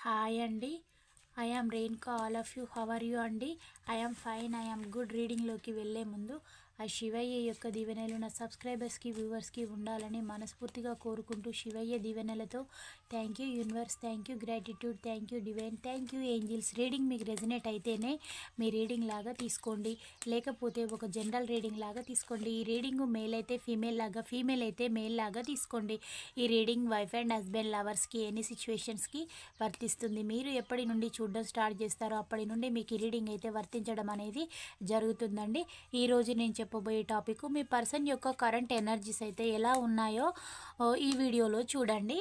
Hi అండి. I am Renuka. All of you how are you అండి? I am fine. I am good. రీడింగ్లోకి వెళ్ళే ముందు ఆ శివయ్య యొక్క దీవెనలు నా సబ్స్క్రైబర్స్కి వ్యూవర్స్కి ఉండాలని మనస్ఫూర్తిగా కోరుకుంటూ శివయ్య దీవెనలతో thank you universe, thank you gratitude, thank you divine, thank you angels. Reading మీకు రెజనేట్ అయితేనే మీ రీడింగ్ లాగా తీసుకోండి, లేకపోతే ఒక జనరల్ రీడింగ్ లాగా తీసుకోండి. ఈ రీడింగ్ మేల్ అయితే ఫీమేల్ లాగా, ఫీమేల్ అయితే మేల్ లాగా తీసుకోండి. ఈ రీడింగ్ వైఫ్ అండ్ హస్బెండ్ లవర్స్కి ఎనీ సిచ్యువేషన్స్కి వర్తిస్తుంది. మీరు ఎప్పటి నుండి చూడడం స్టార్ట్ చేస్తారో అప్పటి నుండి మీకు ఈ రీడింగ్ అయితే వర్తించడం అనేది జరుగుతుందండి. ఈరోజు నేను చెప్పబోయే టాపిక్ మీ పర్సన్ యొక్క కరెంట్ ఎనర్జీస్ అయితే ఎలా ఉన్నాయో ఈ వీడియోలో చూడండి.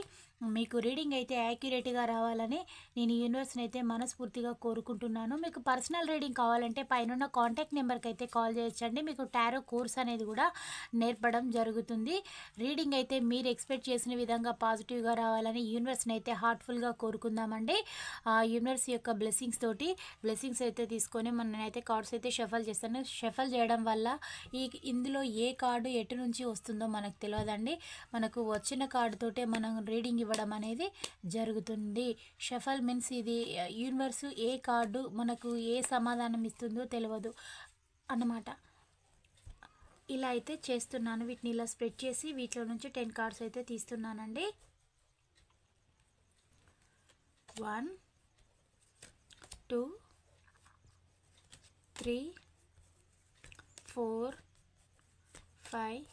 మీకు రీడింగ్ అయితే యాక్యురేట్గా రావాలని నేను యూనివర్స్ని అయితే మనస్ఫూర్తిగా కోరుకుంటున్నాను. మీకు పర్సనల్ రీడింగ్ కావాలంటే పైన కాంటాక్ట్ నెంబర్కి అయితే కాల్ చేయొచ్చండి. మీకు టారో కోర్స్ అనేది కూడా నేర్పడం జరుగుతుంది. రీడింగ్ అయితే మీరు ఎక్స్పెక్ట్ చేసిన విధంగా పాజిటివ్గా రావాలని యూనివర్స్ని అయితే హార్ట్ఫుల్గా కోరుకుందామండి. యూనివర్స్ యొక్క బ్లెస్సింగ్స్ అయితే తీసుకొని నేనైతే కార్డ్స్ అయితే షఫల్ చేస్తాను. షఫల్ చేయడం వల్ల ఇందులో ఏ కార్డు ఎటు నుంచి వస్తుందో మనకు తెలియదండి. మనకు వచ్చిన కార్డుతోటే మనం రీడింగ్ ఇవ్వడం అనేది జరుగుతుంది. షఫల్ మీన్స్ ఇది యూనివర్స్ ఏ కార్డు మనకు ఏ సమాధానం ఇస్తుందో తెలియదు అన్నమాట. ఇలా అయితే చేస్తున్నాను. వీటిని ఇలా స్ప్రెడ్ చేసి వీటిలో నుంచి 10 కార్డ్స్ అయితే తీస్తున్నానండి. 1 2 3 4 5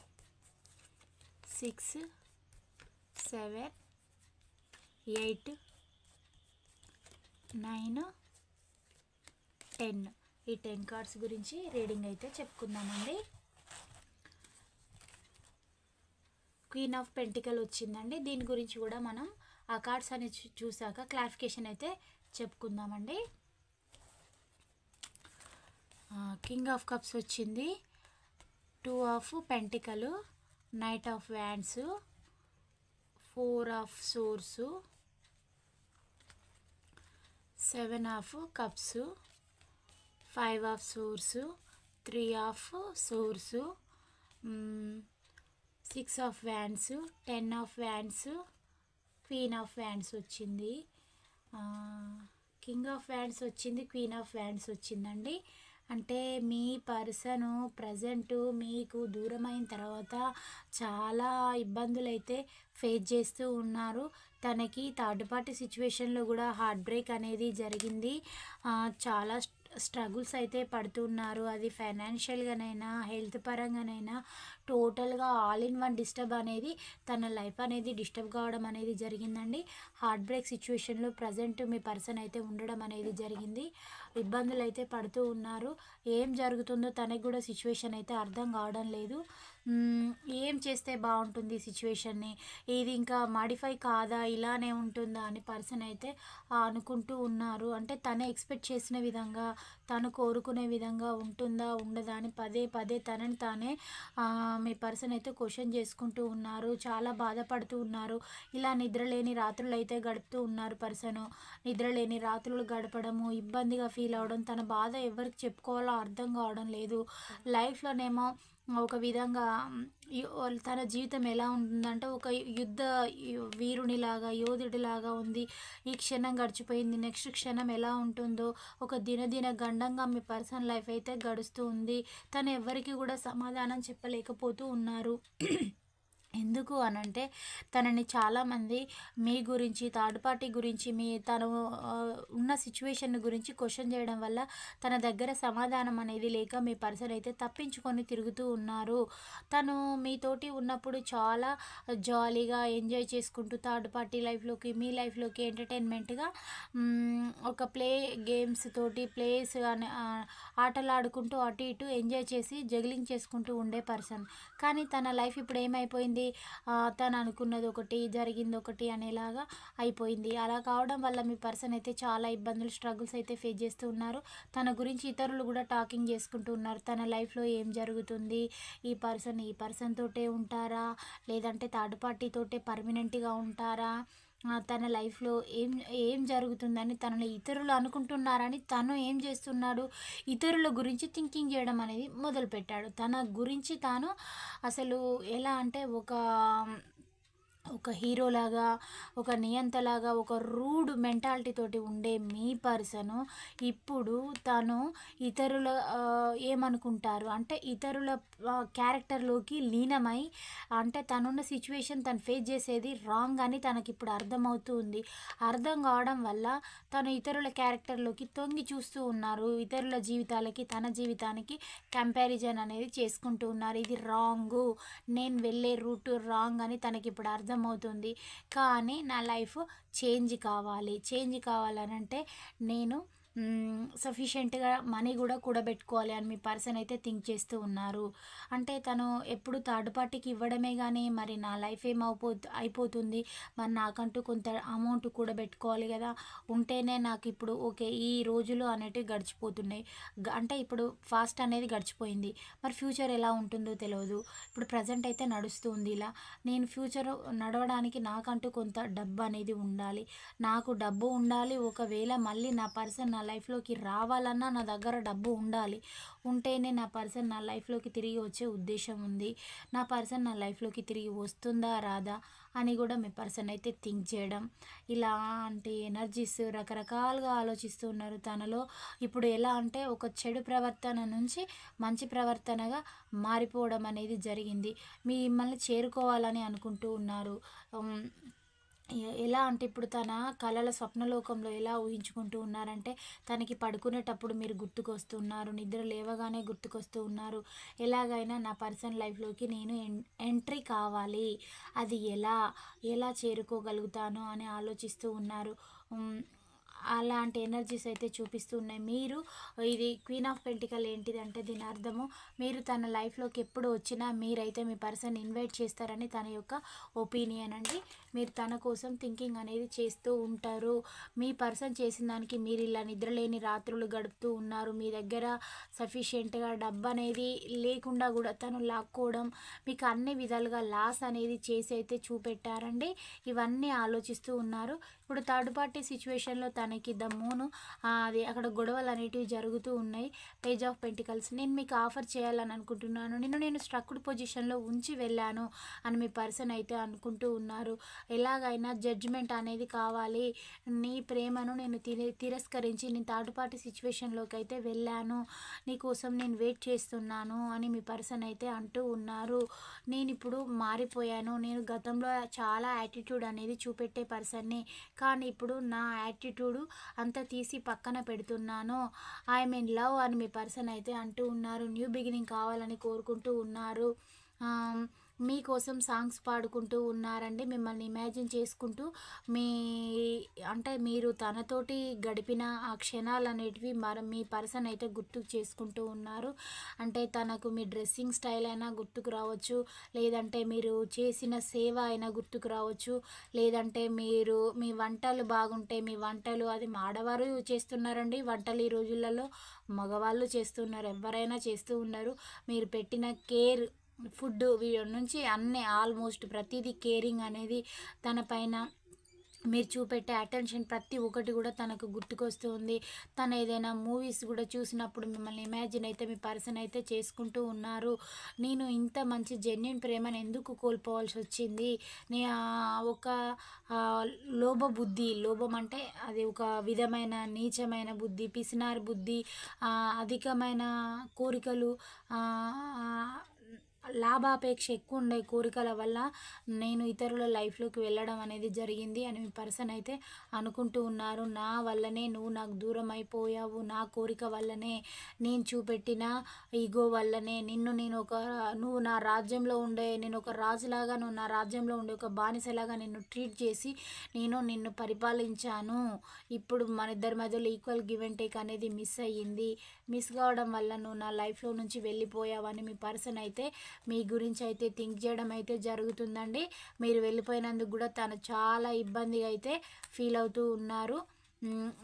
6 7 8 9 10. ఈ 10 కార్డ్స్ గురించి రీడింగ్ అయితే చెప్పుకుందామండి. క్వీన్ ఆఫ్ పెంటికల్ వచ్చిందండి. దీని గురించి కూడా మనం ఆ కార్డ్స్ అనేది చూసాక క్లారిఫికేషన్ అయితే చెప్పుకుందామండి. కింగ్ ఆఫ్ కప్స్ వచ్చింది. 2 of pentacle, knight of wands, 4 of swords, 7 of cups, 5 of swords, 3 of swords, 6 of wands, 10 of wands, queen of wands వచ్చింది. కింగ్ ఆఫ్ వ్యాండ్స్ వచ్చింది, క్వీన్ ఆఫ్ వ్యాండ్స్ వచ్చిందండి. అంటే మీ person present మీకు దూరమైన తర్వాత చాలా ఇబ్బందులు అయితే ఫేస్ చేస్తూ ఉన్నారు. తనకి థర్డ్ పార్టీ సిచ్యువేషన్లో కూడా హార్ట్ బ్రేక్ అనేది జరిగింది. చాలా స్ట్రగుల్స్ అయితే పడుతున్నారు. అది ఫైనాన్షియల్గానైనా హెల్త్ పరంగానైనా టోటల్గా ఆల్ ఇన్ వన్ డిస్టర్బ్ అనేది తన లైఫ్ అనేది డిస్టర్బ్ కావడం అనేది జరిగిందండి. హార్ట్ బ్రేక్ సిచ్యువేషన్లో ప్రజెంట్ మీ పర్సన్ అయితే ఉండడం అనేది జరిగింది. ఇబ్బందులు అయితే పడుతూ ఉన్నారు. ఏం జరుగుతుందో తనకు కూడా సిచ్యువేషన్ అయితే అర్థం కావడం లేదు. ఏం చేస్తే బాగుంటుంది సిచ్యువేషన్ని, ఇది ఇంకా మాడిఫై కాదా, ఇలానే ఉంటుందా అని పర్సన్ అయితే అనుకుంటూ ఉన్నారు. అంటే తను ఎక్స్పెక్ట్ చేసిన విధంగా తను కోరుకునే విధంగా ఉంటుందా ఉండదా అని పదే పదే తనని తానే మీ పర్సన్ అయితే క్వశ్చన్ చేసుకుంటూ ఉన్నారు. చాలా బాధపడుతూ ఉన్నారు. ఇలా నిద్రలేని రాత్రులు అయితే గడుపుతూ ఉన్నారు. పర్సను నిద్రలేని రాత్రులు గడపడము, ఇబ్బందిగా ఫీల్ అవ్వడం, తన బాధ ఎవరికి చెప్పుకోవాలో అర్థం కావడం లేదు. లైఫ్లోనేమో ఒక విధంగా తన జీవితం ఎలా ఉంటుందంటే ఒక యుద్ధ వీరునిలాగా యోధుడిలాగా ఉంది. ఈ క్షణం గడిచిపోయింది, నెక్స్ట్ క్షణం ఎలా ఉంటుందో ఒక దినదిన గండంగా మీ పర్సనల్ లైఫ్ అయితే గడుస్తూ ఉంది. తను ఎవరికి కూడా సమాధానం చెప్పలేకపోతూ ఉన్నారు. ఎందుకు అనంటే తనని చాలామంది మీ గురించి థర్డ్ పార్టీ గురించి తను ఉన్న సిచ్యువేషన్ గురించి క్వశ్చన్ చేయడం వల్ల తన దగ్గర సమాధానం అనేది లేక మీ పర్సన్ అయితే తప్పించుకొని తిరుగుతూ ఉన్నారు. తను మీతోటి ఉన్నప్పుడు చాలా జాలీగా ఎంజాయ్ చేసుకుంటూ థర్డ్ పార్టీ లైఫ్లోకి మీ లైఫ్లోకి ఎంటర్టైన్మెంట్గా ఒక గేమ్స్ తోటి ప్లేస్ ఆటలాడుకుంటూ అటు ఇటు ఎంజాయ్ చేసి జగ్లింగ్ చేసుకుంటూ ఉండే పర్సన్. కానీ తన లైఫ్ ఇప్పుడు ఏమైపోయింది, తను అనుకున్నది ఒకటి జరిగింది ఒకటి అనేలాగా అయిపోయింది. అలా కావడం వల్ల మీ పర్సన్ అయితే చాలా ఇబ్బందులు స్ట్రగుల్స్ అయితే ఫేస్ చేస్తూ ఉన్నారు. తన గురించి ఇతరులు కూడా టాకింగ్ చేసుకుంటూ ఉన్నారు. తన లైఫ్లో ఏం జరుగుతుంది, ఈ పర్సన్ తోటే ఉంటారా లేదంటే థర్డ్ పార్టీ తోటే పర్మనెంట్గా ఉంటారా, తన లైఫ్లో ఏం జరుగుతుందని తనని ఇతరులు అనుకుంటున్నారని తను ఏం చేస్తున్నాడు, ఇతరుల గురించి థింకింగ్ చేయడం అనేది మొదలుపెట్టాడు. తన గురించి తాను అసలు ఎలా అంటే ఒక హీరోలాగా, ఒక నియంతలాగా, ఒక రూడ్ మెంటాలిటీ తోటి ఉండే మీ పర్సను ఇప్పుడు తను ఇతరుల ఏమనుకుంటారు అంటే ఇతరుల క్యారెక్టర్‌లోకి లీనమై అంటే తనున్న సిట్యుయేషన్ తను ఫేస్ చేసేది రాంగ్ అని తనకిప్పుడు అర్థమవుతూ ఉంది. అర్థం కావడం వల్ల తను ఇతరుల క్యారెక్టర్‌లోకి తొంగి చూస్తూ ఉన్నారు. ఇతరుల జీవితాలకి, తన జీవితానికి కంపారిజన్ అనేది చేసుకుంటూ ఉన్నారు. ఇది రాంగు. నేను వెళ్ళే రూట్ రాంగ్ అని తనకిప్పుడు అర్థమవుతుంది. కానీ నా లైఫ్ చేంజ్ కావాలనంటే నేను సఫిషియెంట్‌గా మనీ గూడా కూడబెట్టుకోవాలి అని మీ పర్సన్ అయితే థింక్ చేస్తూ ఉన్నారు. అంటే తను ఎప్పుడు థర్డ్ పార్టీకి ఇవ్వడమే గానీ మరి నా లైఫ్ అయిపోతుంది. మరి నాకంటూ కొంత అమౌంట్ కూడబెట్టుకోవాలి గదా! ఉంటేనే నాకిప్పుడు ఓకే. ఈ రోజులు అనేటివి గడిచిపోతున్నాయి. అంటే ఇప్పుడు ఫాస్ట్ అనేది గడిచిపోయింది. మరి ఫ్యూచర్ ఎలా ఉంటుందో తెలవదు. ఇప్పుడు ప్రెజెంట్ అయితే నడుస్తూ ఉంది ఇలా. నేను ఫ్యూచర్ నడవడానికి నాకంటూ కొంత డబ్బు అనేది ఉండాలి. నాకు డబ్బు ఉండాలి. ఒకవేళ మళ్ళీ నా పర్సన్ నా లైఫ్‌లోకి రావాలన్నా నా దగ్గర డబ్బు ఉండాలి. ఉంటేనే నా పర్సన్ నా లైఫ్‌లోకి తిరిగి వచ్చే ఉద్దేశ్యం ఉంది. నా పర్సన్ నా లైఫ్‌లోకి తిరిగి వస్తుందా? రాదా? అని గూడా మీ పర్సన్ అయితే థింక్ చేయడం. ఇలాంటి ఎనర్జీస్ రకరకాలుగా ఆలోచిస్తూ ఉన్నారు తనలో. ఇప్పుడు ఎలా అంటే ఒక చెడు ప్రవర్తన నుంచి మంచి ప్రవర్తనగా మారిపోవడం అనేది జరిగింది. మిమ్మల్ని చేరుకోవాలని అనుకుంటూ ఉన్నారు. హ్మ్. ఎలా అంటే ఇప్పుడు తన కలల స్వప్నలోకంలో ఎలా ఊహించుకుంటూ ఉన్నారంటే తనకి పడుకునేటప్పుడు మీరు గుర్తుకొస్తున్నారు. నిద్ర లేవగానే గుర్తుకొస్తూ ఉన్నారు. ఎలాగైనా నా పర్సనల్ లైఫ్‌లోకి నేను ఎంట్రీ కావాలి. అది ఎలా చేరుకోగలుగుతాను అని ఆలోచిస్తూ ఉన్నారు. హ్మ్. అలాంటి ఎనర్జీస్ అయితే చూపిస్తూ ఉన్నాయి. మీరు ఇది క్వీన్ ఆఫ్ పెంటికల్ ఏంటిదంటే దీని అర్థము మీరు తన లైఫ్‌లోకి ఎప్పుడు వచ్చినా మీరైతే మీ పర్సన్ ఇన్వైట్ చేస్తారని తన యొక్క ఒపీనియన్ అండి. మీరు తన కోసం థింకింగ్ అనేది చేస్తూ ఉంటారు. మీ పర్సన్ చేసిన దానికి మీరు ఇలా నిద్రలేని రాత్రులు గడుపుతూ ఉన్నారు. మీ దగ్గర సఫిషియెంట్‌గా డబ్బనేది లేకుండా గూడా తను లాక్కోవడం, మీకు అన్ని విధాలుగా లాస్ అనేది చేసి అయితే చూపెట్టారండి. ఇవన్నీ ఆలోచిస్తూ ఉన్నారు. ఇప్పుడు థర్డ్ పార్టీ సిట్యుయేషన్‌లో తనకి ద మూన్ అది అక్కడ గొడవలనేటివి జరుగుతూ ఉన్నాయి. పేజ్ ఆఫ్ పెంటికల్స్ నేను మీకు ఆఫర్ చేయాలని అనుకుంటున్నాను. నేను స్ట్రక్డ్ పొజిషన్‌లో ఉంచి వెళ్ళాను అని మీ పర్సన్ అయితే అనుకుంటూ ఉన్నారు. ఎలాగైనా జడ్జ్‌మెంట్ అనేది కావాలి. నీ ప్రేమను నేను తిరస్కరించి నేను థర్డ్ పార్టీ సిట్యుయేషన్‌లోకి అయితే వెళ్ళాను. నీ కోసం నేను వెయిట్ చేస్తున్నాను అని మీ పర్సన్ అయితే అంటూ ఉన్నారు. నేనిప్పుడు మారిపోయాను. నేను గతంలో చాలా యాటిట్యూడ్ అనేది చూపెట్టే పర్సన్‌ని. కానీ ఇప్పుడు నా యాటిట్యూడు అంతా తీసి పక్కన పెడుతున్నాను. ఐయామ్ ఇన్ లవ్ అని మీ పర్సన్ అయితే అంటూ ఉన్నారు. న్యూ బిగినింగ్ కావాలని కోరుకుంటూ ఉన్నారు. మీకోసం సాంగ్స్ పాడుకుంటూ ఉన్నారండి. మిమ్మల్ని ఇమాజిన్ చేసుకుంటూ మీ అంటే మీరు తనతోటి గడిపిన ఆ క్షణాలనేటివి మీ పర్సన్ అయితే గుర్తుకు చేసుకుంటూ ఉన్నారు. అంటే తనకు మీ డ్రెస్సింగ్ స్టైల్ అయినా గుర్తుకు రావచ్చు. లేదంటే మీరు చేసిన సేవ అయినా గుర్తుకు రావచ్చు. లేదంటే మీ వంటలు బాగుంటే మీ వంటలు అది ఆడవారు చేస్తున్నారండి వంటలు ఈ రోజులలో. మగవాళ్ళు చేస్తున్నారు. ఎవ్వరైనా చేస్తూ ఉన్నారు. మీరు పెట్టిన కేర్ ఫుడ్ నుంచి అన్నీ ఆల్మోస్ట్ ప్రతీదీ కేరింగ్ అనేది తన పైన మీరు చూపెట్టే అటెన్షన్ ప్రతి ఒక్కటి కూడా తనకు గుర్తుకొస్తూ ఉంది. తను ఏదైనా మూవీస్ కూడా చూసినప్పుడు మిమ్మల్ని ఇమాజిన్ అయితే మీ పర్సన్ అయితే చేసుకుంటూ ఉన్నారు. నేను ఇంత మంచి జెన్యూన్ ప్రేమను ఎందుకు కోల్పోవాల్సి వచ్చింది. నే ఒక లోభం అంటే అది ఒక విధమైన నీచమైన బుద్ధి, పిసినారి బుద్ధి, అధికమైన కోరికలు, లాభాపేక్ష ఎక్కువ ఉండే కోరికల వల్ల నేను ఇతరుల లైఫ్‌లోకి వెళ్ళడం అనేది జరిగింది అని మీ పర్సన్ అయితే అనుకుంటూ ఉన్నారు. నా వల్లనే నువ్వు నాకు దూరం అయిపోయావు. నా కోరిక వల్లనే, నేను చూపెట్టిన ఈగో వల్లనే నువ్వు నా రాజ్యంలో నేను ఒక రాజులాగా, నువ్వు నా రాజ్యంలో ఉండే ఒక బానిసలాగా నిన్ను ట్రీట్ చేసి నిన్ను పరిపాలించాను. ఇప్పుడు మన ఇద్దరి మధ్యలో ఈక్వల్ గివ్ అండ్ టేక్ అనేది మిస్ అయ్యింది. మిస్ కావడం వల్ల నువ్వు నా లైఫ్‌లో నుంచి వెళ్ళిపోయావని మీ పర్సన్ అయితే మీ గురించి అయితే థింక్ చేయడం అయితే జరుగుతుందండి. మీరు వెళ్ళిపోయినందుకు కూడా తను చాలా ఇబ్బందిగా అయితే ఫీల్ అవుతూ ఉన్నారు.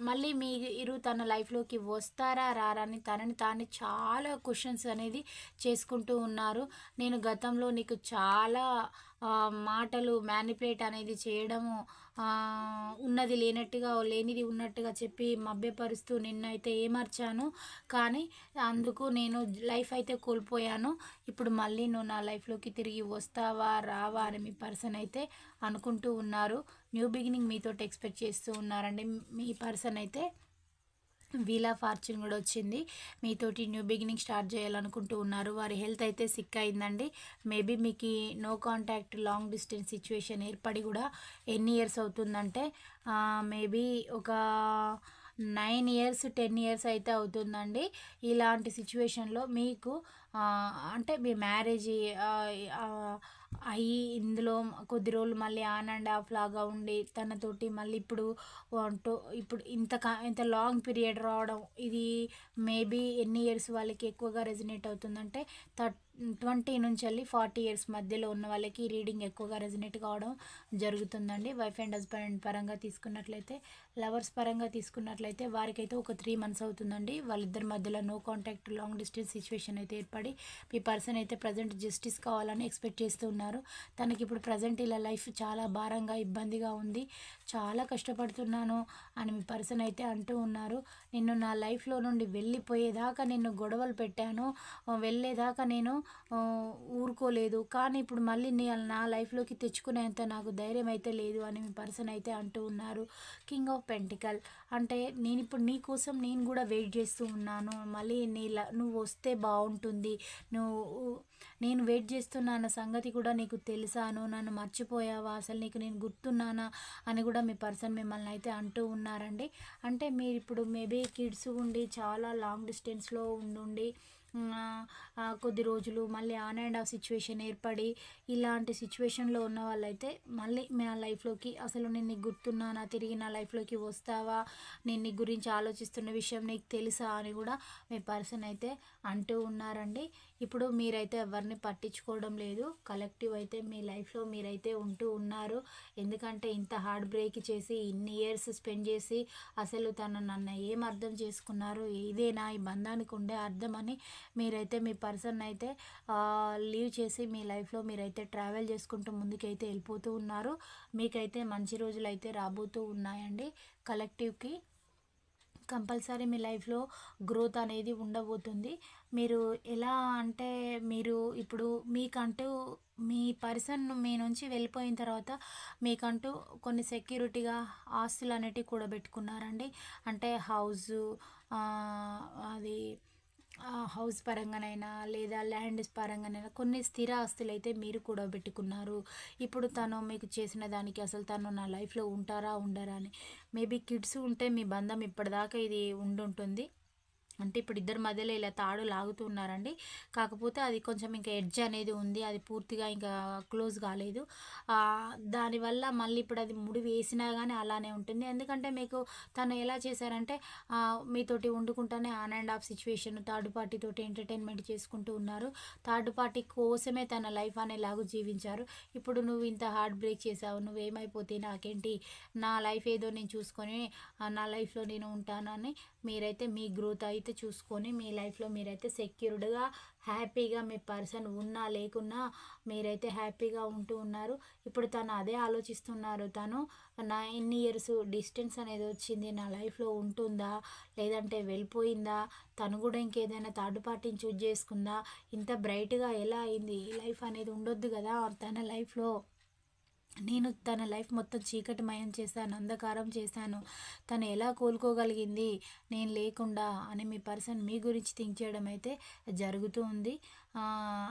మళ్ళీ మీరు తన లైఫ్‌లోకి వస్తారా? రారా? అని తనని తానే చాలా క్వెషన్స్ అనేది చేసుకుంటూ ఉన్నారు. నేను గతంలో నీకు చాలా మాటలు మ్యానిపులేట్ అనేది చేయడము, ఉన్నది లేనట్టుగా, లేనిది ఉన్నట్టుగా చెప్పి మభ్యపరుస్తూ నిన్నైతే ఏమర్చాను. కానీ అందుకు నేను లైఫ్ అయితే కోల్పోయాను. ఇప్పుడు మళ్ళీ నువ్వు నా లైఫ్‌లోకి తిరిగి వస్తావా? రావా? అని మీ పర్సన్ అయితే అనుకుంటూ ఉన్నారు. న్యూ బిగినింగ్ మీతోటి ఎక్స్‌పెక్ట్ చేస్తూ ఉన్నారండి. మీ పర్సన్ అయితే వీల్ ఆఫ్ ఫార్చ్యూన్ కూడా వచ్చింది. మీతోటి న్యూ బిగినింగ్ స్టార్ట్ చేయాలనుకుంటూ ఉన్నారు. వారి హెల్త్ అయితే సిక్ అయిందండి. మేబీ మీకు no contact long distance situation ఏర్పడి కూడా ఎన్ని ఇయర్స్ అవుతుందంటే మేబీ ఒక 9 ఇయర్స్ 10 ఇయర్స్ అయితే అవుతుందండి. ఇలాంటి సిచ్యువేషన్లో మీకు అంటే మీ మ్యారేజ్ అయ్యి ఇందులో కొద్ది రోజులు మళ్ళీ ఆన్ అండ్ ఆఫ్ లాగా ఉండి తనతోటి మళ్ళీ ఇప్పుడు ఇంత లాంగ్ పీరియడ్ రావడం, ఇది మేబీ ఎన్ని ఇయర్స్ వాళ్ళకి ఎక్కువగా రెజినేట్ అవుతుందంటే 20 నుంచి వెళ్ళి 40 ఇయర్స్ మధ్యలో ఉన్న వాళ్ళకి రీడింగ్ ఎక్కువగా రెజినేట్ కావడం జరుగుతుందండి. వైఫ్ అండ్ హస్బెండ్ పరంగా తీసుకున్నట్లయితే, లవర్స్ పరంగా తీసుకున్నట్లయితే వారికైతే ఒక 3 మంత్స్ అవుతుందండి. వాళ్ళిద్దరి మధ్యలో no contact long distance situation అయితే ఏర్పడి మీ పర్సన్ అయితే ప్రజెంట్ జస్టిస్ కావాలని ఎక్స్పెక్ట్ చేస్తూ ఉన్నారు. తనకి ఇప్పుడు ప్రజెంట్ ఇలా లైఫ్ చాలా భారంగా ఇబ్బందిగా ఉంది, చాలా కష్టపడుతున్నాను అని మీ పర్సన్ అయితే అంటూ ఉన్నారు. నిన్ను నా లైఫ్లో నుండి వెళ్ళిపోయేదాకా నిన్ను గొడవలు పెట్టాను, వెళ్ళేదాకా నేను ఊరుకోలేదు, కానీ ఇప్పుడు మళ్ళీ నా లైఫ్లోకి తెచ్చుకునేంత నాకు ధైర్యం అయితే లేదు అని మీ పర్సన్ అయితే అంటూ ఉన్నారు. కింగ్ ఆఫ్ పెంటికల్ అంటే నేను ఇప్పుడు నీ కోసం నేను కూడా వెయిట్ చేస్తూ ఉన్నాను, మళ్ళీ నువ్వు వస్తే బాగుంటుంది, నేను వెయిట్ చేస్తున్నా అన్న సంగతి కూడా నీకు తెలుసాను, నన్ను మర్చిపోయావా, అసలు నీకు నేను గుర్తున్నానా అని కూడా మీ పర్సన్ మిమ్మల్ని అయితే అంటూ ఉన్నారండి. అంటే మీరు ఇప్పుడు మేబీ కిడ్స్ ఉండి చాలా లాంగ్ డిస్టెన్స్లో ఉండి కొద్ది రోజులు మళ్ళీ ఆన్ అండ్ ఆఫ్ సిచ్యువేషన్ ఏర్పడి ఇలాంటి సిచ్యువేషన్లో ఉన్న వాళ్ళైతే మళ్ళీ నా లైఫ్లోకి అసలు నేను నీకు గుర్తున్నానా, తిరిగి నా లైఫ్లోకి వస్తావా, నేను నీ గురించి ఆలోచిస్తున్న విషయం నీకు తెలుసా అని కూడా మీ పర్సన్ అయితే అంటూ ఉన్నారండి. ఇప్పుడు మీరైతే ఎవరిని పట్టించుకోవడం లేదు, కలెక్టివ్ అయితే మీ లైఫ్లో మీరైతే ఉంటూ ఉన్నారు. ఎందుకంటే ఇంత హార్డ్ బ్రేక్ చేసి ఇన్ని ఇయర్స్ స్పెండ్ చేసి అసలు తను నన్ను ఏం అర్థం చేసుకున్నారు, ఇదేనా ఈ బంధానికి ఉండే అర్థం అని మీరైతే మీ పర్సన్ అయితే లీవ్ చేసి మీ లైఫ్లో మీరైతే ట్రావెల్ చేసుకుంటూ ముందుకైతే వెళ్ళిపోతూ ఉన్నారు. మీకైతే మంచి రోజులు అయితే రాబోతూ ఉన్నాయండి. కలెక్టివ్కి కంపల్సరీ మీ లైఫ్లో గ్రోత్ అనేది ఉండబోతుంది. మీరు ఎలా అంటే మీరు ఇప్పుడు మీకంటూ మీ పర్సన్ మీ నుంచి వెళ్ళిపోయిన తర్వాత మీకంటూ కొన్ని సెక్యూరిటీగా ఆస్తులు అనేటివి కూడబెట్టుకున్నారండి. అంటే హౌజు, అది హౌస్ పరంగానైనా లేదా ల్యాండ్స్ పరంగానైనా కొన్ని స్థిర ఆస్తులు అయితే మీరు కూడా పెట్టుకున్నారు. ఇప్పుడు తను మీకు చేసిన దానికి అసలు తను నా లైఫ్లో ఉంటారా ఉండరా అని, మేబీ కిడ్స్ ఉంటే మీ బంధం ఇప్పటిదాకా ఇది ఉండుంటుంది. అంటే ఇప్పుడు ఇద్దరి మధ్యలో ఇలా తాడు లాగుతున్నారండి. కాకపోతే అది కొంచెం ఇంకా ఎడ్జ్ అనేది ఉంది, అది పూర్తిగా ఇంకా క్లోజ్ కాలేదు. దానివల్ల మళ్ళీ ఇప్పుడు అది ముడి వేసినా కానీ అలానే ఉంటుంది. ఎందుకంటే మీకు తను ఎలా చేశారంటే మీతోటి వండుకుంటానే on and off situation, third party తోటి ఎంటర్టైన్మెంట్ చేసుకుంటూ ఉన్నారు. థర్డ్ పార్టీ కోసమే తన లైఫ్ అనేలాగా జీవించారు. ఇప్పుడు నువ్వు ఇంత హార్ట్ బ్రేక్ చేసావు, నువ్వేమైపోతే నాకేంటి, నా లైఫ్ ఏదో నేను చూసుకొని నా లైఫ్లో నేను ఉంటానని మీరైతే మీ గ్రోత్ అయితే చూసుకొని మీ లైఫ్లో మీరైతే సెక్యూర్డ్గా హ్యాపీగా మీ పర్సన్ ఉన్నా లేకున్నా మీరైతే హ్యాపీగా ఉంటూ ఉన్నారు. ఇప్పుడు తను అదే ఆలోచిస్తున్నారు. తను నా ఎన్ని ఇయర్స్ డిస్టెన్స్ అనేది వచ్చింది, నా లైఫ్లో ఉంటుందా లేదంటే వెళ్ళిపోయిందా, తను కూడా ఇంకేదైనా థర్డ్ పార్టీని చూజ్ చేసుకుందా, ఇంత బ్రైట్గా ఎలా అయింది ఈ లైఫ్ అనేది ఉండొద్దు కదా తన లైఫ్లో, నేను తన లైఫ్ మొత్తం చీకటిమయం చేశాను, అంధకారం చేశాను, తను ఎలా కోలుకోగలిగింది నేను లేకుండా అని మీ పర్సన్ మీ గురించి థింక్ చేయడం అయితే జరుగుతూ ఉంది.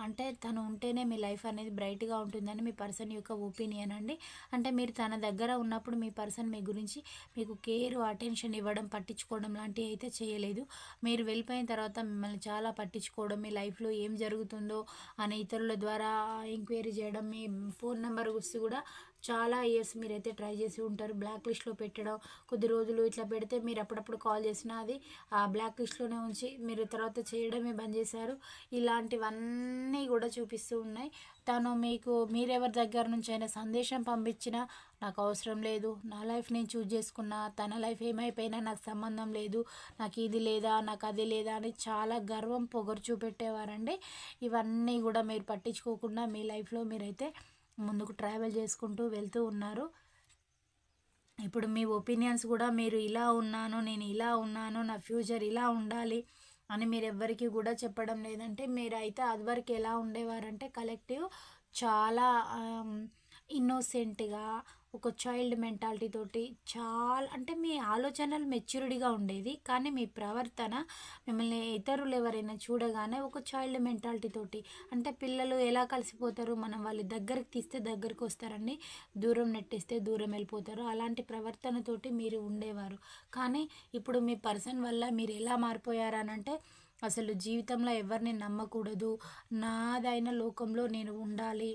అంటే తను ఉంటేనే మీ లైఫ్ అనేది బ్రైట్గా ఉంటుందని మీ పర్సన్ యొక్క ఒపీనియన్ అండి. అంటే మీరు తన దగ్గర ఉన్నప్పుడు మీ పర్సన్ మీ గురించి మీకు కేర్ అటెన్షన్ ఇవ్వడం, పట్టించుకోవడం లాంటివి అయితే చేయలేదు. మీరు వెళ్ళిపోయిన తర్వాత మిమ్మల్ని చాలా పట్టించుకోవడం, మీ లైఫ్లో ఏం జరుగుతుందో అని ఇతరుల ద్వారా ఎంక్వైరీ చేయడం, మీ ఫోన్ నెంబర్ గురించి కూడా చాలా ఇయర్స్ మీరైతే ట్రై చేసి ఉంటారు. బ్లాక్ లిస్ట్‌లో పెట్టడం, కొద్ది రోజులు ఇట్లా పెడితే మీరు అప్పుడప్పుడు కాల్ చేసినా అది ఆ బ్లాక్ లిస్ట్‌లోనే ఉంచి మీరు తర్వాత చేయడమే బంద్ చేశారు. ఇలాంటివన్నీ కూడా చూపిస్తూ ఉన్నాయి. తను మీకు మీరెవరి దగ్గర నుంచైనా సందేశం పంపించినా నాకు అవసరం లేదు, నా లైఫ్ నేను చూజ్ చేసుకున్నా, తన లైఫ్ ఏమైపోయినా నాకు సంబంధం లేదు, నాకు ఇది లేదా నాకు అది లేదా అని చాలా గర్వం పొగరు చూపెట్టేవారండి. ఇవన్నీ కూడా మీరు పట్టించుకోకుండా మీ లైఫ్లో మీరైతే ముందుకు ట్రావెల్ చేసుకుంటూ వెళ్తూ ఉన్నారు. ఇప్పుడు మీ ఒపీనియన్స్ కూడా మీరు ఇలా ఉన్నాను, నేను ఇలా ఉన్నాను, నా ఫ్యూచర్ ఇలా ఉండాలి అని మీరు ఎవ్వరికి కూడా చెప్పడం లేదంటే మీరైతే అదివరకు ఎలా ఉండేవారంటే కలెక్టివ్ చాలా ఇన్నోసెంట్గా ఒక చైల్డ్ మెంటాలిటీ తోటి చాలా అంటే మీ ఆలోచనలు మెచ్యూరిటీగా ఉండేది, కానీ మీ ప్రవర్తన మిమ్మల్ని ఇతరులు ఎవరైనా చూడగానే ఒక చైల్డ్ మెంటాలిటీ తోటి అంటే పిల్లలు ఎలా కలిసిపోతారు, మనం వాళ్ళ దగ్గరికి తీస్తే దగ్గరికి వస్తారండి, దూరం నెట్టేస్తే దూరం వెళ్ళిపోతారు, అలాంటి ప్రవర్తనతోటి మీరు ఉండేవారు. కానీ ఇప్పుడు మీ పర్సన్ వల్ల మీరు ఎలా మారిపోయారనంటే అసలు జీవితంలో ఎవరిని నమ్మకూడదు, నాదైన లోకంలో నేను ఉండాలి,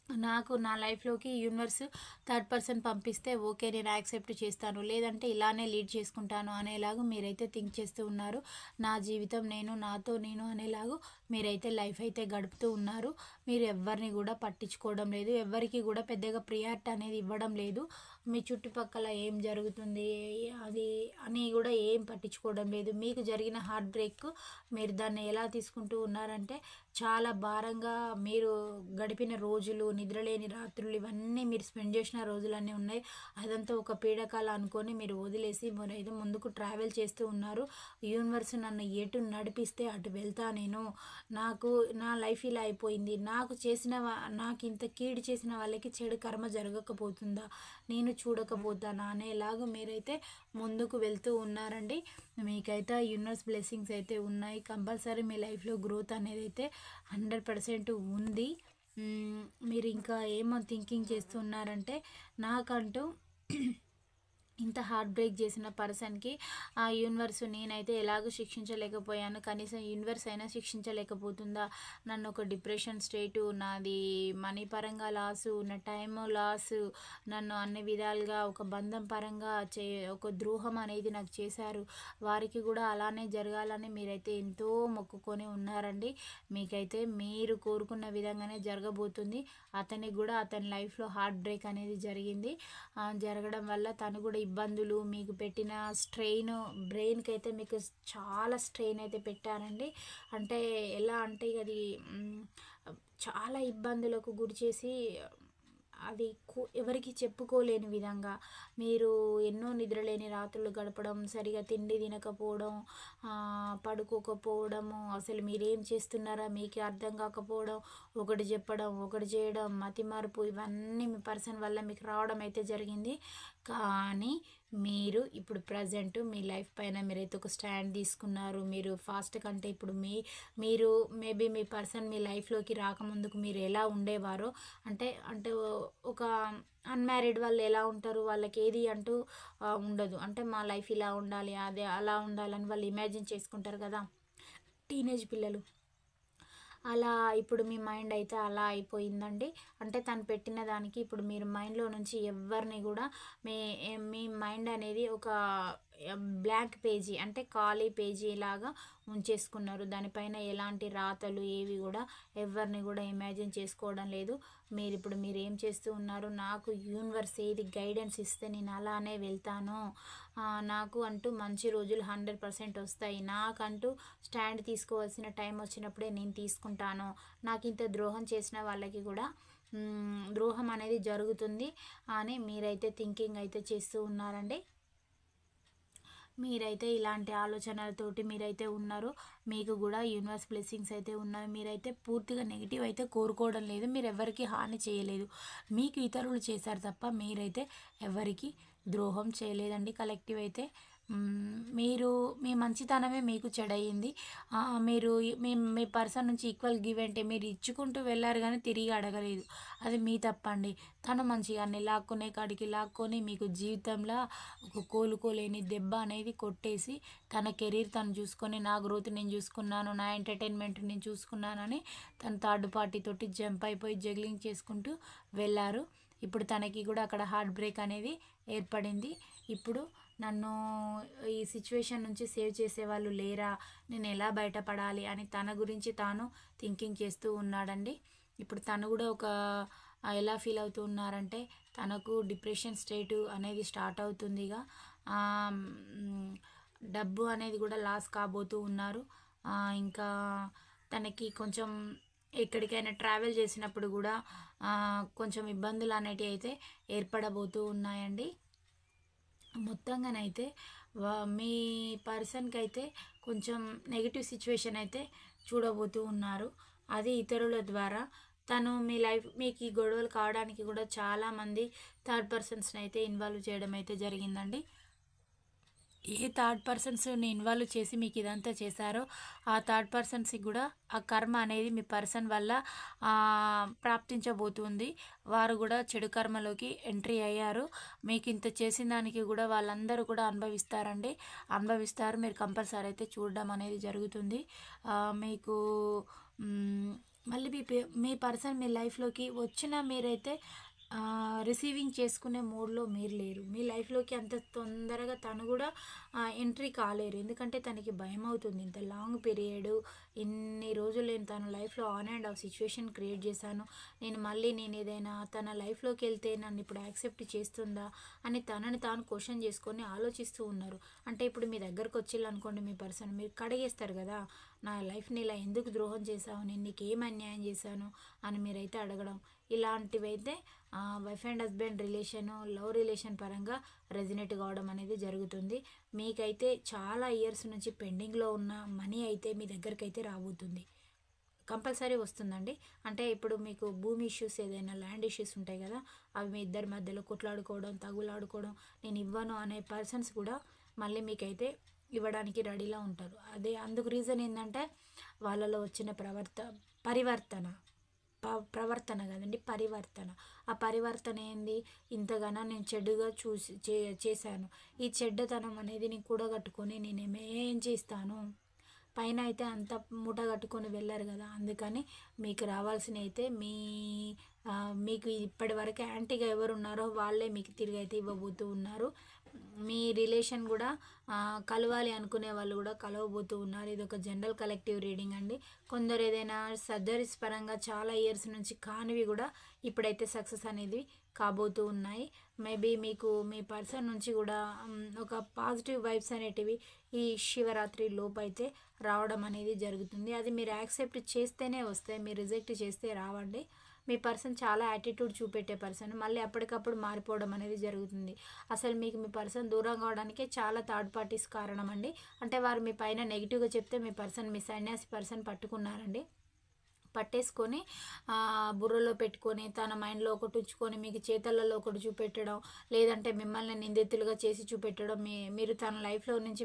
నాకు నా లైఫ్లోకి యూనివర్స్ థర్డ్ పర్సన్ పంపిస్తే ఓకే నేను యాక్సెప్ట్ చేస్తాను, లేదంటే ఇలానే లీడ్ చేసుకుంటాను అనేలాగా మీరైతే థింక్ చేస్తూ ఉన్నారు. నా జీవితం నేను, నాతో నేను అనేలాగా మీరైతే లైఫ్ అయితే గడుపుతూ ఉన్నారు. మీరు ఎవరిని కూడా పట్టించుకోవడం లేదు, ఎవరికి కూడా పెద్దగా ప్రియారిటీ అనేది ఇవ్వడం లేదు. మీ చుట్టుపక్కల ఏం జరుగుతుంది అది అని కూడా ఏం పట్టించుకోవడం లేదు. మీకు జరిగిన హార్ట్ బ్రేక్ మీరు దాన్ని ఎలా తీసుకుంటూ ఉన్నారంటే చాలా భారంగా మీరు గడిపిన రోజులు, నిద్రలేని రాత్రులు ఇవన్నీ మీరు స్పెండ్ చేసిన రోజులన్నీ ఉన్నాయి. అదంతా ఒక పీడకల అనుకొని మీరు వదిలేసి మరేదో ముందుకు ట్రావెల్ చేస్తూ ఉన్నారు. యూనివర్స్ నన్ను ఎటు నడిపిస్తే అటు వెళ్తా నేను, నాకు నా లైఫ్ ఇలా అయిపోయింది, నాకు ఇంత కీడు చేసిన వాళ్ళకి చెడు కర్మ జరగకపోతుందా, నేను చూడకపోతానా అనేలాగా మీరైతే ముందుకు వెళ్తూ ఉన్నారండి. మీకైతే యూనివర్స్ బ్లెస్సింగ్స్ అయితే ఉన్నాయి. కంపల్సరీ మీ లైఫ్లో గ్రోత్ అనేది అయితే 100% ఉంది. మీరు ఇంకా ఏమో థింకింగ్ చేస్తున్నారంటే నాకంటూ ఇంత హార్ట్ బ్రేక్ చేసిన పర్సన్కి ఆ యూనివర్స్ నేనైతే ఎలాగో శిక్షించలేకపోయాను, కనీసం యూనివర్స్ అయినా శిక్షించలేకపోతుందా, నన్ను ఒక డిప్రెషన్ స్టేటు, నాది మనీ పరంగా లాసు, నా టైమ్ లాసు, నన్ను అన్ని విధాలుగా ఒక బంధం పరంగా ఒక ద్రోహం అనేది నాకు చేశారు, వారికి కూడా అలానే జరగాలని మీరైతే ఎంతో మొక్కుకొని ఉన్నారండి. మీకైతే మీరు కోరుకున్న విధంగానే జరగబోతుంది. అతనికి కూడా అతని లైఫ్లో హార్ట్ బ్రేక్ అనేది జరిగింది. జరగడం వల్ల తను కూడా ఇబ్బందులు మీకు పెట్టిన స్ట్రెయిన్, బ్రెయిన్కి అయితే మీకు చాలా స్ట్రెయిన్ అయితే పెట్టారండి. అంటే ఎలా అంటే అది చాలా ఇబ్బందులకు గురి చేసి అది ఎవరికి చెప్పుకోలేని విధంగా మీరు ఎన్నో నిద్రలేని రాత్రులు గడపడం, సరిగా తిండి తినకపోవడం, పడుకోకపోవడము, అసలు మీరేం చేస్తున్నారా మీకే అర్థం కాకపోవడం, ఒకటి చెప్పడం ఒకటి చేయడం, మతిమరుపు ఇవన్నీ మీ పర్సన్ వల్ల మీకు రావడం అయితే జరిగింది. కానీ మీరు ఇప్పుడు ప్రజెంట్ మీ లైఫ్ పైన మీరైతే ఒక స్టాండ్ తీసుకున్నారు. మీరు ఫాస్ట్ కంటే ఇప్పుడు మీరు మేబీ మీ పర్సన్ మీ లైఫ్లోకి రాకముందుకు మీరు ఎలా ఉండేవారో అంటే అంటే ఒక అన్మ్యారీడ్ వాళ్ళు ఎలా ఉంటారు, వాళ్ళకి ఏది అంటూ ఉండదు. అంటే మా లైఫ్ ఇలా ఉండాలి, అదే అలా ఉండాలని వాళ్ళు ఇమాజిన్ చేసుకుంటారు కదా టీనేజ్ పిల్లలు. అలా ఇప్పుడు మీ మైండ్ అయితే అలా అయిపోయిందండి. అంటే తను పెట్టిన దానికి ఇప్పుడు మీరు మైండ్లో నుంచి ఎవరిని కూడా మీ మీ మైండ్ అనేది ఒక బ్లాంక్ పేజీ అంటే ఖాళీ పేజీ లాగా ఉంచేసుకున్నారు. దానిపైన ఎలాంటి రాతలు ఏవి కూడా ఎవరిని కూడా ఇమాజిన్ చేసుకోవడం లేదు. మీరు ఏం చేస్తూ ఉన్నారు, నాకు యూనివర్స్ ఏది గైడెన్స్ ఇస్తే నేను అలానే వెళ్తాను, నాకు అంటూ మంచి రోజులు 100% వస్తాయి, నాకంటూ స్టాండ్ తీసుకోవాల్సిన టైం వచ్చినప్పుడే నేను తీసుకుంటాను, నాకు ఇంత ద్రోహం చేసిన వాళ్ళకి కూడా ద్రోహం అనేది జరుగుతుంది అని మీరైతే థింకింగ్ అయితే చేస్తూ ఉన్నారండి. మీరైతే ఇలాంటి ఆలోచనలతోటి మీరైతే ఉన్నారు. మీకు కూడా యూనివర్స్ బ్లెస్సింగ్స్ అయితే ఉన్నాయి. మీరైతే పూర్తిగా నెగిటివ్ అయితే కోరుకోవడం లేదు, మీరు ఎవరికి హాని చేయలేదు, మీకు ఇతరులు చేశారు తప్ప మీరైతే ఎవరికి ద్రోహం చేయలేదండి. కలెక్టివ్ అయితే మీరు మీ మంచితనమే మీకు చెడయింది. మీరు మీ పర్సన్ నుంచి ఈక్వల్ గివ్ అంటే మీరు ఇచ్చుకుంటూ వెళ్ళారు కానీ తిరిగి అడగలేదు, అది మీ తప్పండి. తను మంచిగా అన్ని లాక్కునే కాడికి లాక్కొని మీకు జీవితంలో ఒక కోలుకోలేని దెబ్బ అనేది కొట్టేసి తన కెరీర్ తను చూసుకొని, నా గ్రోత్ నేను చూసుకున్నాను, నా ఎంటర్టైన్మెంట్ నేను చూసుకున్నానని తను థర్డ్ పార్టీ తోటి జంప్ అయిపోయి జగ్లింగ్ చేసుకుంటూ వెళ్ళారు. ఇప్పుడు తనకి కూడా అక్కడ హార్ట్ బ్రేక్ అనేది ఏర్పడింది. ఇప్పుడు నన్ను ఈ సిచ్యువేషన్ నుంచి సేవ్ చేసేవాళ్ళు లేరా, నేను ఎలా బయటపడాలి అని తన గురించి తాను థింకింగ్ చేస్తూ ఉన్నాడండి. ఇప్పుడు తను కూడా ఎలా ఫీల్ అవుతూ ఉన్నారంటే, తనకు డిప్రెషన్ స్టేటు అనేది స్టార్ట్ అవుతుందిగా. డబ్బు అనేది కూడా లాస్ కాబోతూ ఉన్నారు. ఇంకా తనకి కొంచెం ఎక్కడికైనా ట్రావెల్ చేసినప్పుడు కూడా కొంచెం ఇబ్బందులు అనేటివి అయితే ఏర్పడబోతూ ఉన్నాయండి. మొత్తంగానైతే మీ పర్సన్కి అయితే కొంచెం నెగిటివ్ సిచ్యువేషన్ అయితే చూడబోతూ ఉన్నారు. అది ఇతరుల ద్వారా. తను మీ లైఫ్ మీకు ఈ గొడవలు కావడానికి కూడా చాలామంది థర్డ్ పర్సన్స్ని అయితే ఇన్వాల్వ్ చేయడం అయితే జరిగిందండి. ఏ థర్డ్ పర్సన్స్ని ఇన్వాల్వ్ చేసి మీకు ఇదంతా చేశారో ఆ థర్డ్ పర్సన్స్కి కూడా ఆ కర్మ అనేది మీ పర్సన్ వల్ల ప్రాప్తించబోతుంది. వారు కూడా చెడు కర్మలోకి ఎంట్రీ అయ్యారు. మీకు ఇంత చేసిన దానికి కూడా వాళ్ళందరూ కూడా అనుభవిస్తారు. మీరు కంపల్సరీ అయితే చూడడం అనేది జరుగుతుంది. మీకు మళ్ళీ మీ పర్సన్ మీ లైఫ్లోకి వచ్చిన మీరైతే రిసీవింగ్ చేసుకునే మూడ్లో మీరు లేరు. మీ లైఫ్లోకి అంత తొందరగా తను కూడా ఎంట్రీ కాలేరు. ఎందుకంటే తనకి భయం అవుతుంది. ఇంత లాంగ్ పీరియడ్ ఇన్ని రోజులు నేను తన లైఫ్లో on and off situation create చేశాను. నేను ఏదైనా తన లైఫ్లోకి వెళ్తే నన్ను ఇప్పుడు యాక్సెప్ట్ చేస్తుందా అని తనని తాను క్వశ్చన్ చేసుకొని ఆలోచిస్తూ ఉన్నారు. అంటే ఇప్పుడు మీ దగ్గరకు వచ్చిల్లనుకోండి మీ పర్సన్, మీరు కడిగేస్తారు కదా, నా లైఫ్ని ఇలా ఎందుకు ద్రోహం చేశావు, నేను నీకు ఏం అన్యాయం చేశాను అని మీరైతే అడగడం. ఇలాంటివైతే wife and husband relation, love relation పరంగా రెజినేట్ కావడం అనేది జరుగుతుంది. మీకైతే చాలా ఇయర్స్ నుంచి పెండింగ్లో ఉన్న మనీ అయితే మీ దగ్గరికి అయితే రాబోతుంది. కంపల్సరీ వస్తుందండి. అంటే ఇప్పుడు మీకు భూమి ఇష్యూస్, ఏదైనా ల్యాండ్ ఇష్యూస్ ఉంటాయి కదా, అవి మీ ఇద్దరి మధ్యలో కొట్లాడుకోవడం, తగులాడుకోవడం, నేను ఇవ్వను అనే పర్సన్స్ కూడా మళ్ళీ మీకైతే ఇవ్వడానికి రెడీలా ఉంటారు. అందుకు రీజన్ ఏంటంటే వాళ్ళలో వచ్చిన ప్రవర్తన కదండి, పరివర్తన. ఆ పరివర్తన ఏంది, ఇంతగానో నేను చెడుగా చేశాను, ఈ చెడ్డతనం అనేది నేను కూడగట్టుకొని నేనేం చేస్తాను, పైన అయితే అంత మూట కట్టుకొని వెళ్ళారు కదా. అందుకని మీకు రావాల్సిన అయితే మీకు ఇప్పటి వరకు యాంటీగా ఎవరు ఉన్నారో వాళ్ళే మీకు తిరిగి అయితే ఇవ్వబోతూ ఉన్నారు. మీ రిలేషన్ కూడా కలవాలి అనుకునే వాళ్ళు కూడా కలవబోతూ ఉన్నారు. ఇది ఒక జనరల్ కలెక్టివ్ రీడింగ్ అండి. కొందరు ఏదైనా సర్జరీస్ పరంగా చాలా ఇయర్స్ నుంచి కానివి కూడా ఇప్పుడైతే సక్సెస్ అనేది కాబోతూ ఉన్నాయి. మేబీ మీకు మీ పర్సన్ నుంచి కూడా ఒక పాజిటివ్ వైబ్స్ అనేటివి ఈ శివరాత్రి లోపు అయితే రావడం అనేది జరుగుతుంది. అది మీరు యాక్సెప్ట్ చేస్తేనే వస్తాయి, మీరు రిజెక్ట్ చేస్తే రావండి. మీ పర్సన్ చాలా యాటిట్యూడ్ చూపెట్టే పర్సన్, మళ్ళీ అప్పటికప్పుడు మారిపోవడం అనేది జరుగుతుంది. అసలు మీకు మీ పర్సన్ దూరం కావడానికే చాలా థర్డ్ పార్టీస్ కారణం అండి. అంటే వారు మీ పైన నెగిటివ్గా చెప్తే మీ సన్యాసి పర్సన్ పట్టుకున్నారండి. పట్టేసుకొని బుర్రలో పెట్టుకొని తన మైండ్లో ఒకటి ఉంచుకొని మీకు చేతలలో ఒకటి చూపెట్టడం, లేదంటే మిమ్మల్ని నిందితులుగా చేసి చూపెట్టడం, మీరు తన లైఫ్లో నుంచి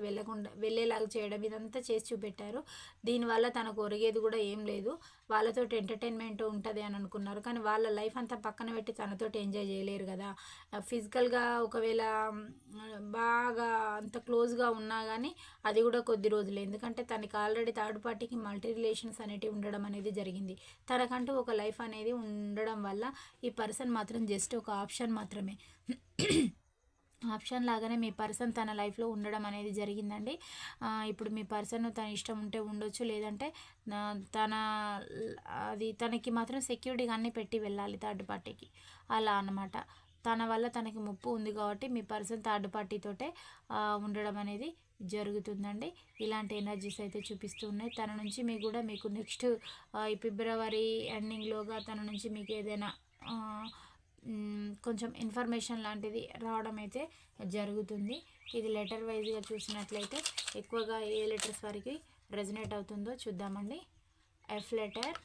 వెళ్ళేలాగా చేయడం, ఇదంతా చేసి చూపెట్టారు. దీనివల్ల తనకు ఒరిగేది కూడా ఏం లేదు. వాళ్ళతో ఎంటర్టైన్మెంట్ ఉంటుంది అని అనుకున్నారు, కానీ వాళ్ళ లైఫ్ అంతా పక్కన పెట్టి తనతో ఎంజాయ్ చేయలేరు కదా. ఫిజికల్గా ఒకవేళ బాగా అంత క్లోజ్గా ఉన్నా కానీ అది కూడా కొద్ది రోజులే. ఎందుకంటే తనకి ఆల్రెడీ థర్డ్ పార్టీకి మల్టీ రిలేషన్స్ అనేటివి ఉండడం అనేది జరిగింది. తనకంటూ ఒక లైఫ్ అనేది ఉండడం వల్ల ఈ పర్సన్ మాత్రం జస్ట్ ఒక ఆప్షన్ మాత్రమే. ఆప్షన్ లాగానే మీ పర్సన్ తన లైఫ్లో ఉండడం అనేది జరిగిందండి. ఇప్పుడు మీ పర్సన్ తన ఇష్టం ఉంటే ఉండొచ్చు, లేదంటే తనకి మాత్రం సెక్యూరిటీగా అన్నీ పెట్టి వెళ్ళాలి థర్డ్ పార్టీకి, అలా అన్నమాట. తన వల్ల తనకి ముప్పు ఉంది కాబట్టి మీ పర్సన్ థర్డ్ పార్టీతోటే ఉండడం అనేది జరుగుతుందండి. ఇలాంటి ఎనర్జీస్ అయితే చూపిస్తూ ఉన్నాయి. తన నుంచి మీకు నెక్స్ట్ ఈ ఫిబ్రవరి ఎండింగ్లోగా తన నుంచి మీకు ఏదైనా కొంచెం ఇన్ఫర్మేషన్ లాంటిది రావడం అయితే జరుగుతుంది. ఇది లెటర్ వైజ్గా చూసినట్లయితే ఎక్కువగా ఏ లెటర్స్ వరకు రెజనేట్ అవుతుందో చూద్దామండి. F letter,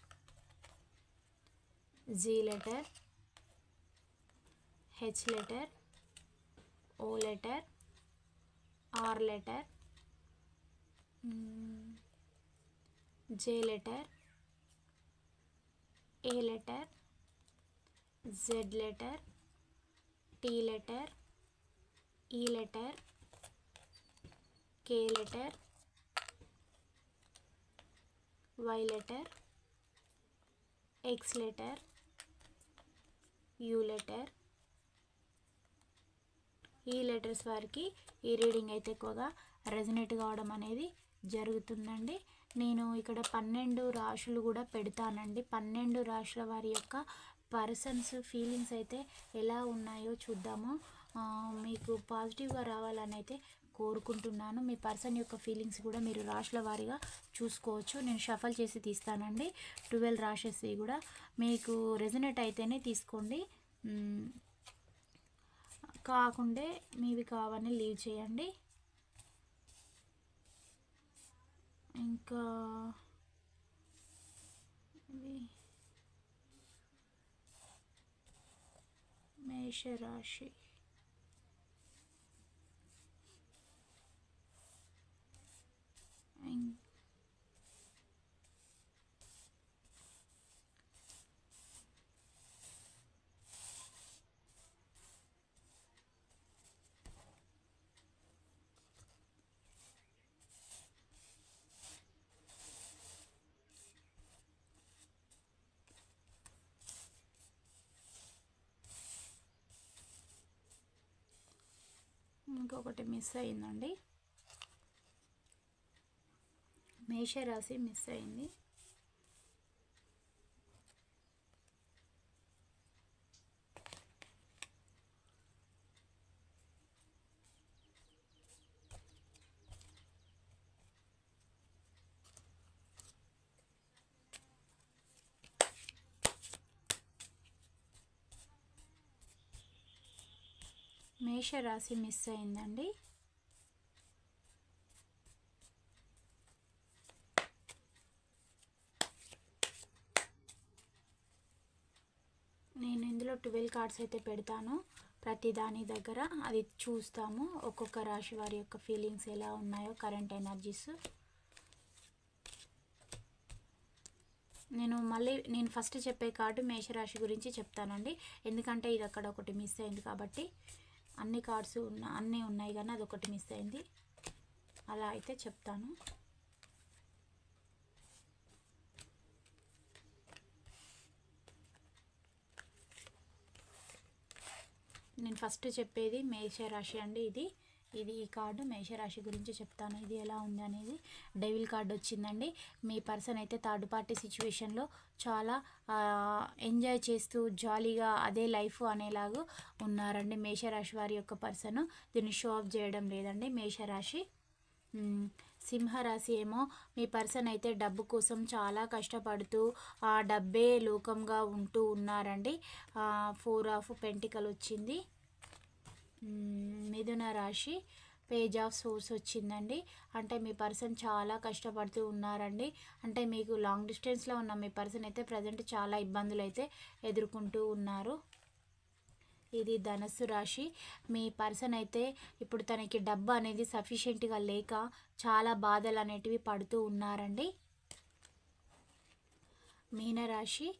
G letter, H letter, O letter, R letter, J letter, A letter, Z letter, T letter, E letter, K letter, Y letter, X letter, U letter, E letters వారికి ఈ reading అయితే ఎక్కువగా resonate కావడం అనేది జరుగుతుందండి. నేను ఇక్కడ 12 రాశులు కూడా పెడతానండి. 12 రాశుల వారి యొక్క పర్సన్స్ ఫీలింగ్స్ అయితే ఎలా ఉన్నాయో చూద్దాము. మీకు పాజిటివ్గా రావాలని అయితే కోరుకుంటున్నాను. మీ పర్సన్ యొక్క ఫీలింగ్స్ కూడా మీరు రాశుల వారీగా చూసుకోవచ్చు. నేను షఫల్ చేసి తీస్తానండి. 12 రాశెస్ కూడా మీకు రెజనేట్ అయితేనే తీసుకోండి, కాకుంటే మీవి కావాలని లీవ్ చేయండి. ఇంకా మేషరాశి, ఇంకొకటి మిస్ అయిందండి. మేషరాశి మిస్ అయింది. మేషరాశి మిస్ అయిందండి. నేను ఇందులో 12 కార్డ్స్ అయితే పెడతాను. ప్రతి దాని దగ్గర అది చూస్తాము. ఒక్కొక్క రాశి వారి యొక్క ఫీలింగ్స్ ఎలా ఉన్నాయో, కరెంట్ ఎనర్జీస్. నేను ఫస్ట్ చెప్పే కార్డు మేషరాశి గురించి చెప్తానండి. ఎందుకంటే ఇది అక్కడ ఒకటి మిస్ అయింది కాబట్టి. అన్ని కార్డ్స్ అన్నీ ఉన్నాయి కానీ అదొకటి మిస్ అయింది. అలా అయితే చెప్తాను. నేను ఫస్ట్ చెప్పేది మేషరాశి అండి. ఇది ఈ కార్డు మేషరాశి గురించి చెప్తాను. ఇది ఎలా ఉంది అనేది. డెవిల్ కార్డు వచ్చిందండి. మీ పర్సన్ అయితే థర్డ్ పార్టీ సిచ్యువేషన్లో చాలా ఎంజాయ్ చేస్తూ జాలీగా అదే లైఫ్ అనేలాగా ఉన్నారండి మేషరాశి వారి యొక్క పర్సన్. దీన్ని షో ఆఫ్ చేయడం లేదండి. మేషరాశి. సింహరాశి ఏమో మీ పర్సన్ అయితే డబ్బు కోసం చాలా కష్టపడుతూ ఆ డబ్బే లోకంగా ఉంటూ ఉన్నారండి. 4 ఆఫ్ పెంటికల్ వచ్చింది. మిథున రాశి పేజ్ ఆఫ్ సోర్స్ వచ్చిందండి. అంటే మీ పర్సన్ చాలా కష్టపడుతూ ఉన్నారండి. అంటే మీకు లాంగ్ డిస్టెన్స్లో ఉన్న మీ పర్సన్ అయితే ప్రజెంట్ చాలా ఇబ్బందులు అయితే ఎదుర్కొంటూ ఉన్నారు. ఇది ధనస్సు రాశి. మీ పర్సన్ అయితే ఇప్పుడు తనకి డబ్బు అనేది సఫిషియెంట్గా లేక చాలా బాధలు అనేటివి పడుతూ ఉన్నారండి. మీనరాశి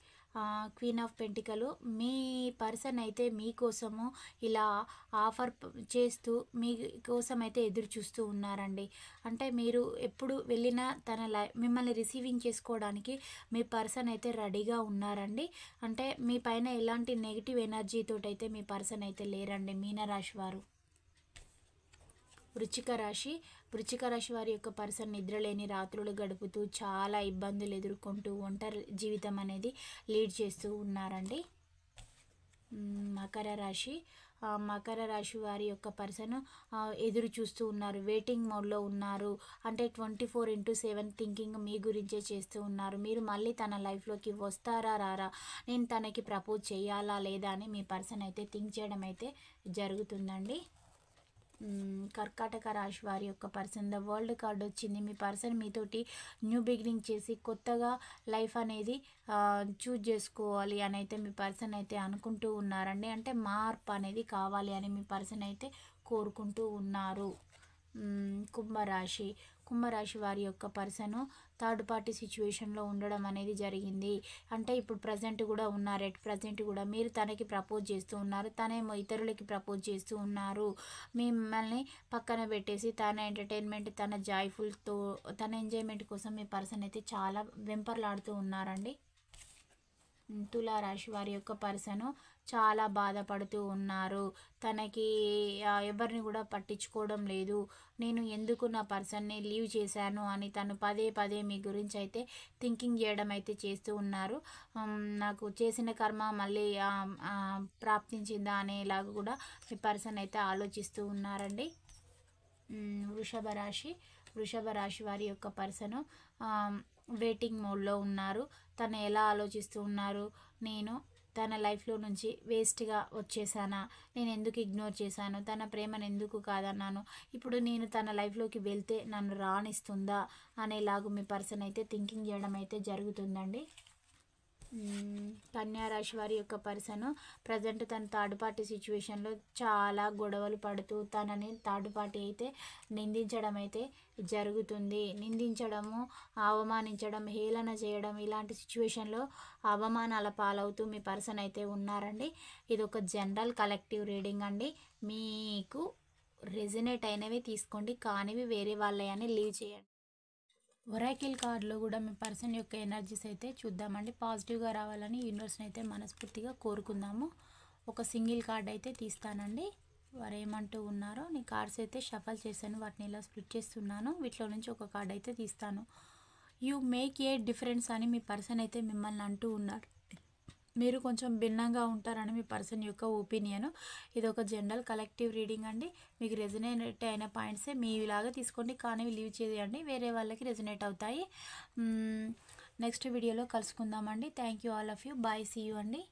క్వీన్ ఆఫ్ పెంటికలు. మీ పర్సన్ అయితే మీకోసము ఇలా ఆఫర్ చేస్తూ మీ కోసం అయితే ఎదురు చూస్తూ ఉన్నారండి. అంటే మీరు ఎప్పుడు వెళ్ళినా మిమ్మల్ని రిసీవింగ్ చేసుకోవడానికి మీ పర్సన్ అయితే రెడీగా ఉన్నారండి. అంటే మీ పైన ఎలాంటి నెగిటివ్ ఎనర్జీతో అయితే మీ పర్సన్ అయితే లేరండి మీనరాశి వారు. వృశ్చిక రాశి వారి యొక్క పర్సన్ నిద్రలేని రాత్రులు గడుపుతూ చాలా ఇబ్బందులు ఎదుర్కొంటూ ఒంటరి జీవితం అనేది లీడ్ చేస్తూ ఉన్నారండి. మకర రాశి వారి యొక్క పర్సన్ ఎదురు చూస్తూ ఉన్నారు, వెయిటింగ్ మోడ్లో ఉన్నారు. అంటే 24/7 థింకింగ్ మీ గురించే చేస్తూ ఉన్నారు. మీరు మళ్ళీ తన లైఫ్లోకి వస్తారా రారా, నేను తనకి ప్రపోజ్ చేయాలా లేదా అని మీ పర్సన్ అయితే థింక్ చేయడం అయితే జరుగుతుందండి. కర్కాటక రాశి వారి యొక్క పర్సన్ ద వరల్డ్ కార్డ్ వచ్చింది. మీ పర్సన్ మీతోటి న్యూ బిగినింగ్ చేసి కొత్తగా లైఫ్ అనేది చూజ్ చేసుకోవాలి అని అయితే మీ పర్సన్ అయితే అనుకుంటూ ఉన్నారండి. అంటే మార్పు అనేది కావాలి అని మీ పర్సన్ అయితే కోరుకుంటూ ఉన్నారు. కుంభరాశి వారి యొక్క పర్సన్ థర్డ్ పార్టీ సిచ్యువేషన్లో ఉండడం అనేది జరిగింది. అంటే ఇప్పుడు ప్రజెంట్ కూడా ఉన్నారు. ప్రజెంట్ కూడా మీరు తనకి ప్రపోజ్ చేస్తూ ఉన్నారు, తనేమో ఇతరులకి ప్రపోజ్ చేస్తూ ఉన్నారు. మిమ్మల్ని పక్కన పెట్టేసి తన ఎంటర్టైన్మెంట్, తన జాయ్ఫుల్తో, తన ఎంజాయ్మెంట్ కోసం మీ పర్సన్ అయితే చాలా వెంపర్లాడుతూ ఉన్నారండి. తులారాశి వారి యొక్క పర్సన్ చాలా బాధపడుతూ ఉన్నారు. తనకి ఎవరిని కూడా పట్టించుకోవడం లేదు. నేను ఎందుకు నా పర్సన్‌ని లీవ్ చేశాను అని తను పదే పదే మీ గురించి అయితే థింకింగ్ చేయడం అయితే చేస్తూ ఉన్నారు. నాకు చేసిన కర్మ మళ్ళీ ప్రాప్తించిందా అనేలాగా కూడా మీ పర్సన్ అయితే ఆలోచిస్తూ ఉన్నారండి. వృషభ రాశి. వృషభ రాశి వారి యొక్క పర్సను వెయిటింగ్ మోడ్లో ఉన్నారు. తను ఎలా ఆలోచిస్తూ ఉన్నారు, నేను తన లైఫ్లో నుంచి వేస్ట్గా వచ్చేసానా, నేను ఎందుకు ఇగ్నోర్ చేశాను, తన ప్రేమను ఎందుకు కాదన్నాను, ఇప్పుడు నేను తన లైఫ్లోకి వెళ్తే నన్ను రాణిస్తుందా అనేలాగా మీ పర్సన్ అయితే థింకింగ్ చేయడం అయితే జరుగుతుందండి. కన్యా రాశి వారి యొక్క పర్సన్ ప్రజెంట్ తన థర్డ్ పార్టీ సిచ్యువేషన్లో చాలా గొడవలు పడుతూ తనని థర్డ్ పార్టీ అయితే నిందించడం అయితే జరుగుతుంది. నిందించడము, అవమానించడం, హేళన చేయడం, ఇలాంటి సిచ్యువేషన్లో అవమానాల పాలవుతూ మీ పర్సన్ అయితే ఉన్నారండి. ఇది ఒక జనరల్ కలెక్టివ్ రీడింగ్ అండి. మీకు రెజినేట్ అయినవి తీసుకోండి, కానివి వేరే వాళ్ళని లీవ్ చేయండి. ఒరాకిల్ కార్డ్లో కూడా మీ పర్సన్ యొక్క ఎనర్జీస్ అయితే చూద్దామండి. పాజిటివ్గా రావాలని యూనివర్స్ని అయితే మనస్ఫూర్తిగా కోరుకుందాము. ఒక సింగిల్ కార్డ్ అయితే తీస్తానండి. వారు ఏమంటూ ఉన్నారో నీ కార్డ్స్ అయితే షఫల్ చేశాను, వాటిని ఇలా స్ప్లిట్ చేస్తున్నాను. వీటిలో నుంచి ఒక కార్డ్ అయితే తీస్తాను. యూ మేక్ ఏ డిఫరెన్స్ అని మీ పర్సన్ అయితే మిమ్మల్ని అంటూ ఉన్నారు. మీరు కొంచెం భిన్నంగా ఉంటారని మీ పర్సన్ యొక్క ఒపీనియన్. ఇది ఒక జనరల్ కలెక్టివ్ రీడింగ్ అండి. మీకు రెజనేట్ అయిన పాయింట్సే మీలాగా తీసుకోండి, కానీ లీవ్ చేయండి, వేరే వాళ్ళకి రెజనేట్ అవుతాయి. నెక్స్ట్ వీడియోలో కలుసుకుందామండి. Thank you all of you. Bye, see you అండి.